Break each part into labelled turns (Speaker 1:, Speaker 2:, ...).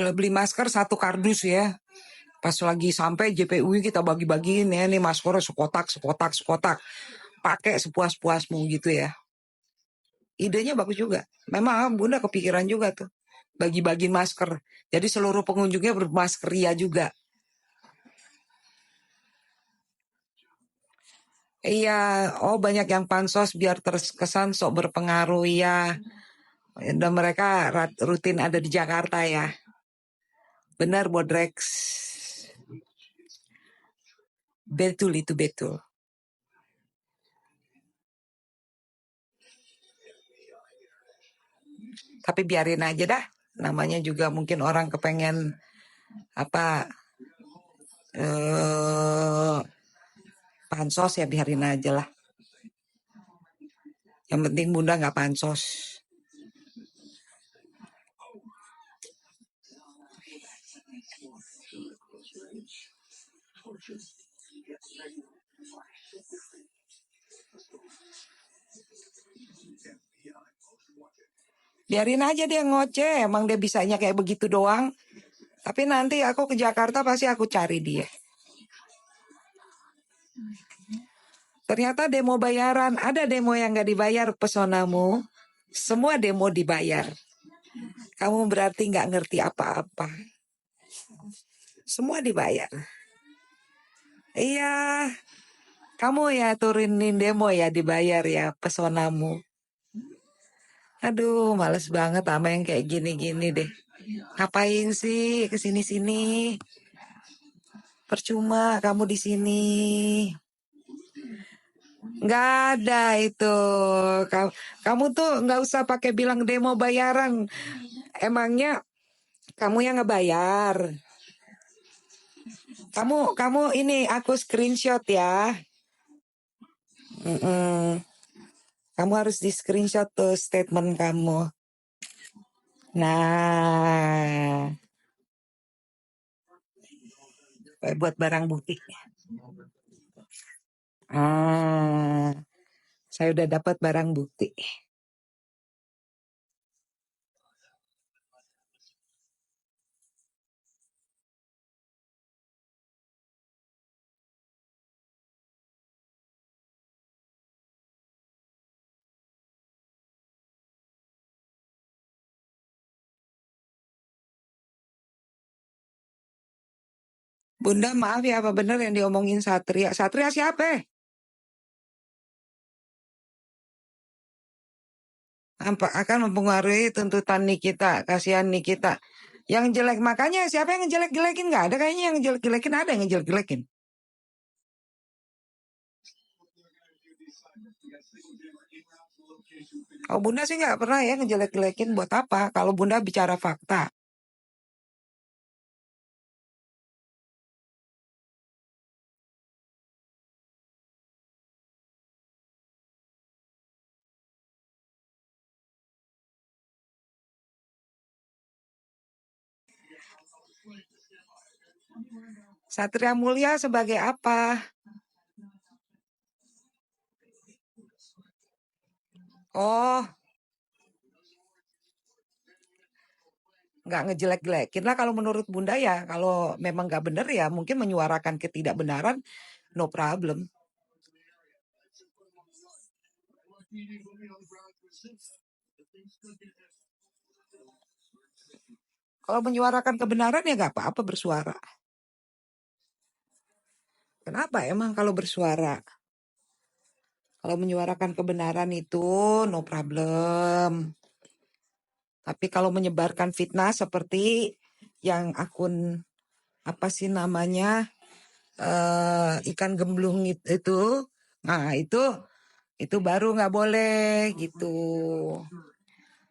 Speaker 1: Kalau beli masker satu kardus ya. Pas lagi sampai JPUI kita bagi-bagiin ya, nih maskernya sekotak. Pakai sepuas-puasmu gitu ya. Idenya bagus juga. Memang Bunda kepikiran juga tuh. Bagi-bagiin masker. Jadi seluruh pengunjungnya bermaskeria juga. Iya, banyak yang pansos biar terkesan sok berpengaruh ya. Dan mereka rutin ada di Jakarta ya. Benar, Bodrex. Betul itu, betul. Tapi biarin aja dah. Namanya juga mungkin orang kepengen pansos ya, biarin aja lah. Yang penting Bunda nggak pansos. Biarin aja dia ngoceh, emang dia bisanya kayak begitu doang. Tapi nanti aku ke Jakarta pasti aku cari dia. Ternyata demo bayaran, ada demo yang gak dibayar pesonamu. Semua demo dibayar. Kamu berarti gak ngerti apa-apa. Semua dibayar. Iya, kamu ya turunin demo ya dibayar ya pesonamu. Aduh, males banget sama yang kayak gini-gini deh. Ngapain sih kesini-sini? Percuma kamu di sini. Nggak ada itu. Kamu tuh nggak usah pakai bilang demo bayaran. Emangnya kamu yang ngebayar. Kamu ini aku screenshot ya. Kamu harus di screenshot tuh statement kamu. Nah, buat barang bukti. Saya udah dapat barang bukti. Bunda maaf ya, apa benar yang diomongin Satria? Satria siapa? Akan mempengaruhi tuntutan Nikita, kasihan Nikita. Yang jelek, makanya siapa yang ngejelek-jelekin? Nggak ada kayaknya yang ngejelek-jelekin, ada yang ngejelek-jelekin. Oh, Bunda sih nggak pernah ya ngejelek-jelekin, buat apa? Kalau Bunda bicara fakta. Satria Mulia sebagai apa? Oh, nggak ngejelek-jelekin lah kalau menurut Bunda ya. Kalau memang nggak benar ya mungkin menyuarakan ketidakbenaran, no problem. Kalau menyuarakan kebenaran ya nggak apa-apa bersuara. Kenapa emang kalau bersuara? Kalau menyuarakan kebenaran itu no problem. Tapi kalau menyebarkan fitnah seperti yang akun apa sih namanya ikan gemblung itu, nah itu baru nggak boleh gitu.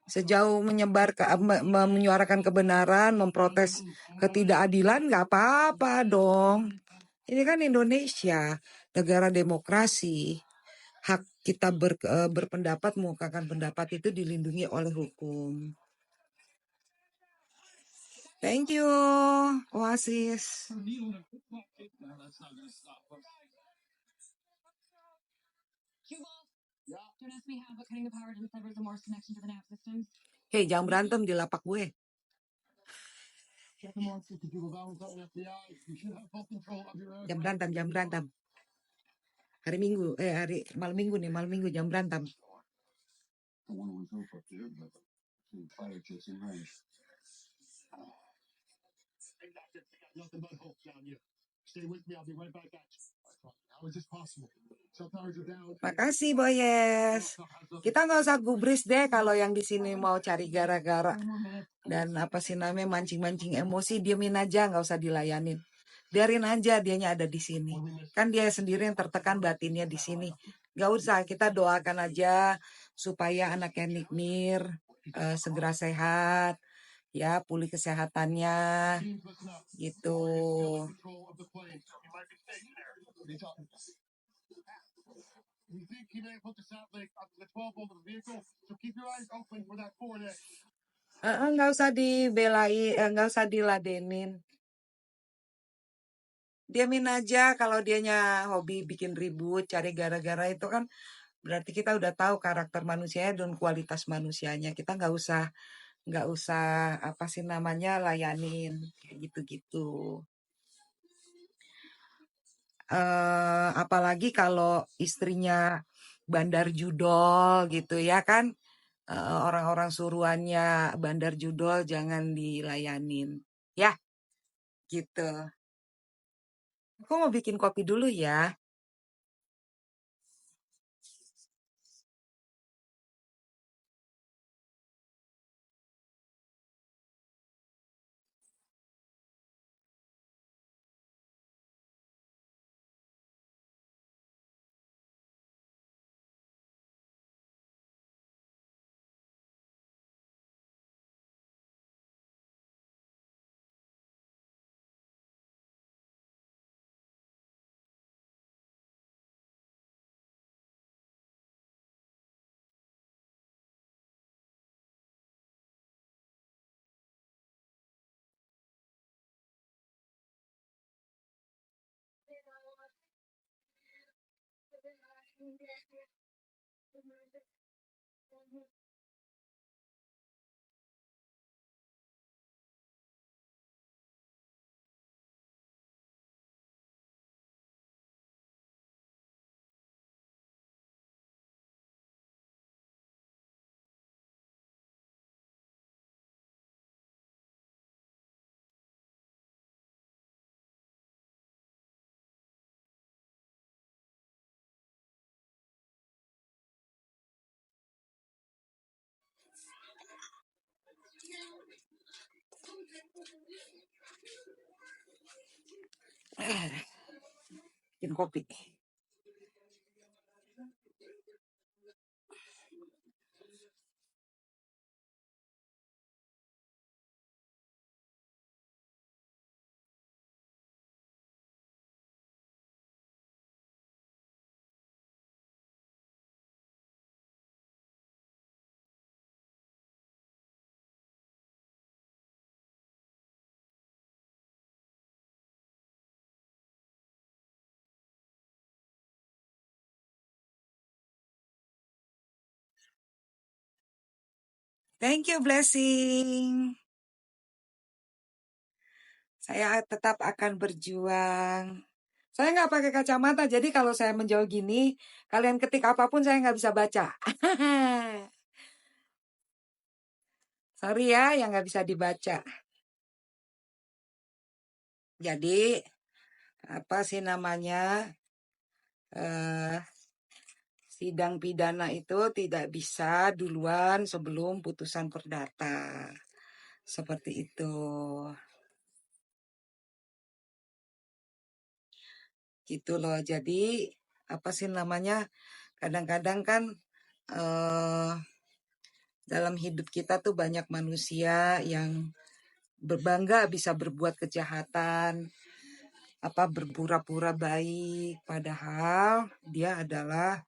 Speaker 1: Sejauh menyuarakan kebenaran, memprotes ketidakadilan nggak apa-apa dong. Ini kan Indonesia, negara demokrasi. Hak kita berpendapat, mengungkapkan pendapat itu dilindungi oleh hukum. Thank you, Oasis. Hei, jangan berantem di lapak gue. Jam berantem. Hari malam minggu jam berantem. Makasih Boyes. Kita nggak usah gubris deh kalau yang di sini mau cari gara-gara dan apa sih namanya mancing-mancing emosi, diemin aja, nggak usah dilayanin. Biarin aja dianya ada di sini. Kan dia sendiri yang tertekan batinnya di sini. Nggak usah, kita doakan aja supaya anaknya Nikmir segera sehat, ya pulih kesehatannya, gitu. Nggak usah dibelain, nggak usah diladenin. Diamin aja kalau dianya hobi bikin ribut, cari gara-gara itu kan berarti kita udah tahu karakter manusianya dan kualitas manusianya. Kita nggak usah apa sih namanya layanin kayak gitu-gitu. Apalagi kalau istrinya bandar judol gitu ya kan, orang-orang suruhannya bandar judol jangan dilayanin ya gitu. Aku mau bikin kopi dulu ya. Bikin kopi. Thank you, Blessing. Saya tetap akan berjuang. Saya nggak pakai kacamata, jadi kalau saya menjauh gini, kalian ketik apapun saya nggak bisa baca. Sorry ya, yang nggak bisa dibaca. Jadi, apa sih namanya, sidang pidana itu tidak bisa duluan sebelum putusan perdata. Seperti itu. Gitu loh. Jadi, apa sih namanya, kadang-kadang kan dalam hidup kita tuh banyak manusia yang berbangga bisa berbuat kejahatan, apa berpura-pura baik, padahal dia adalah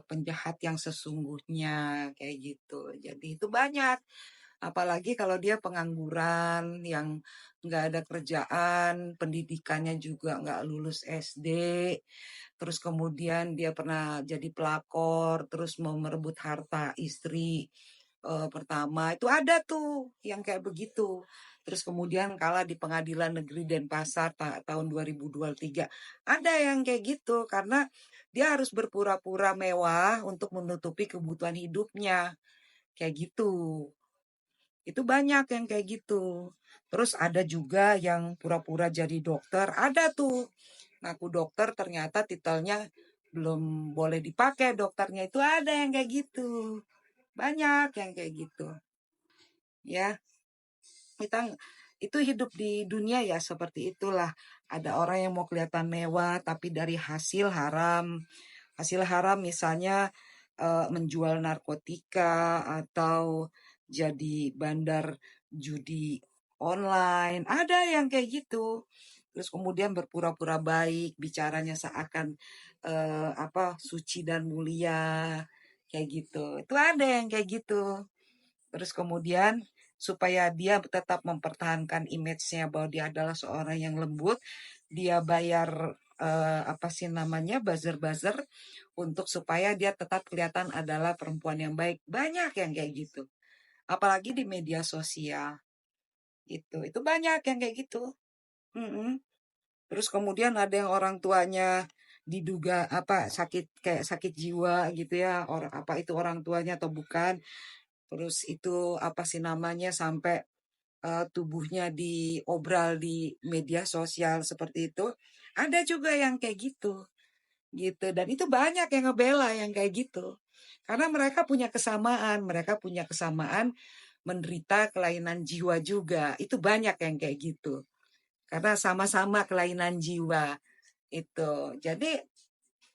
Speaker 1: penjahat yang sesungguhnya kayak gitu. Jadi itu banyak, apalagi kalau dia pengangguran yang nggak ada kerjaan, pendidikannya juga nggak lulus SD, terus kemudian dia pernah jadi pelakor, terus mau merebut harta istri pertama, itu ada tuh yang kayak begitu. terus kemudian kalah di Pengadilan Negeri Denpasar tahun 2023. Ada yang kayak gitu, karena dia harus berpura-pura mewah untuk menutupi kebutuhan hidupnya, kayak gitu. Itu banyak yang kayak gitu. Terus ada juga yang pura-pura jadi dokter, ada tuh. Ngaku dokter ternyata titelnya belum boleh dipakai dokternya, itu ada yang kayak gitu. Banyak yang kayak gitu. Ya, kita itu hidup di dunia ya seperti itulah. Ada orang yang mau kelihatan mewah tapi dari hasil haram. Hasil haram misalnya menjual narkotika atau jadi bandar judi online. Ada yang kayak gitu. Terus kemudian berpura-pura baik, bicaranya seakan suci dan mulia kayak gitu. Itu ada yang kayak gitu. Terus kemudian supaya dia tetap mempertahankan image-nya bahwa dia adalah seorang yang lembut, dia bayar buzzer-buzzer untuk supaya dia tetap kelihatan adalah perempuan yang baik. Banyak yang kayak gitu. Apalagi di media sosial. Itu banyak yang kayak gitu. Mm-mm. Terus kemudian ada yang orang tuanya diduga sakit, kayak sakit jiwa gitu ya, orang apa itu orang tuanya atau bukan. Terus itu sampai tubuhnya diobral di media sosial seperti itu. Ada juga yang kayak gitu. Gitu. Dan itu banyak yang ngebela yang kayak gitu. Karena mereka punya kesamaan menderita kelainan jiwa juga. Itu banyak yang kayak gitu. Karena sama-sama kelainan jiwa itu. Jadi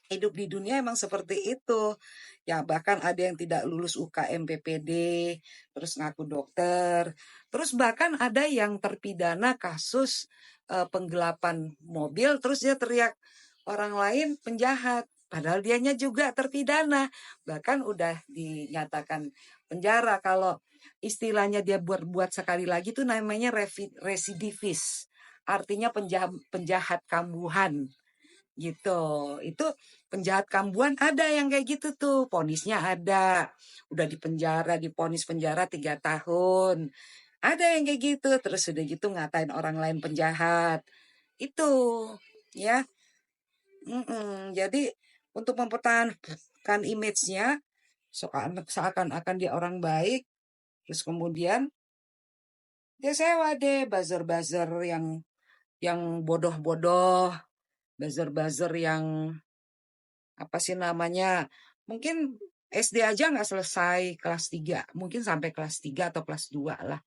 Speaker 1: hidup di dunia emang seperti itu. Ya bahkan ada yang tidak lulus UKM PPD, terus ngaku dokter. Terus bahkan ada yang terpidana kasus penggelapan mobil, terus dia teriak orang lain penjahat. Padahal dianya juga terpidana. Bahkan udah dinyatakan penjara. Kalau istilahnya dia buat sekali lagi tuh namanya residivis. Artinya penjahat kambuhan gitu. Itu penjahat kambuhan ada yang kayak gitu tuh, ponisnya ada, udah dipenjara, diponis penjara 3 tahun, ada yang kayak gitu. Terus udah gitu ngatain orang lain penjahat itu ya. Jadi untuk mempertahankan image-nya seakan-akan dia orang baik, terus kemudian dia sewa deh buzzer-buzzer yang bodoh-bodoh, buzzer-buzzer yang mungkin SD aja nggak selesai kelas 3, mungkin sampai kelas 3 atau kelas 2 lah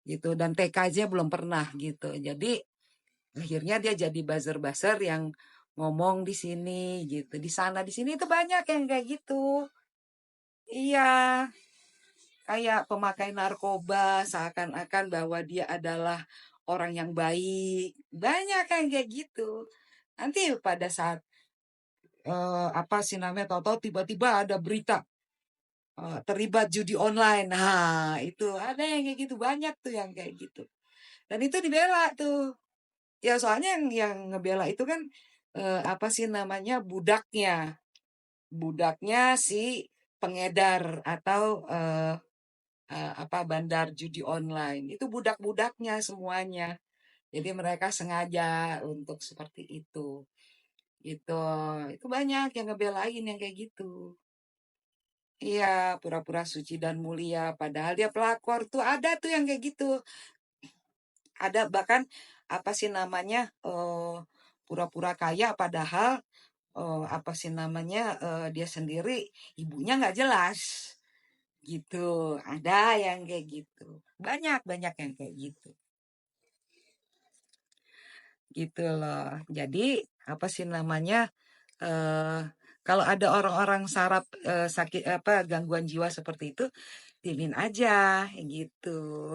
Speaker 1: gitu, dan TK aja belum pernah gitu. Jadi akhirnya dia jadi buzzer-buzzer yang ngomong di sini gitu, di sana di sini, itu banyak yang kayak gitu. Iya, kayak pemakai narkoba seakan-akan bahwa dia adalah orang yang baik, banyak yang kayak gitu. Nanti pada saat tahu-tahu tiba-tiba ada berita terlibat judi online. Nah, itu ada yang kayak gitu, banyak tuh yang kayak gitu. Dan itu dibela tuh. Ya soalnya yang ngebela itu kan budaknya. Budaknya si pengedar atau bandar judi online. Itu budak-budaknya semuanya. Jadi mereka sengaja untuk seperti itu. Gitu. Itu banyak yang ngebelain yang kayak gitu. Iya, pura-pura suci dan mulia. Padahal dia pelakor tuh, ada tuh yang kayak gitu. Ada bahkan pura-pura kaya padahal dia sendiri ibunya nggak jelas. Gitu. Ada yang kayak gitu. Banyak yang kayak gitu. Gitu loh. Jadi eh kalau ada orang-orang sakit gangguan jiwa seperti itu, timin aja gitu.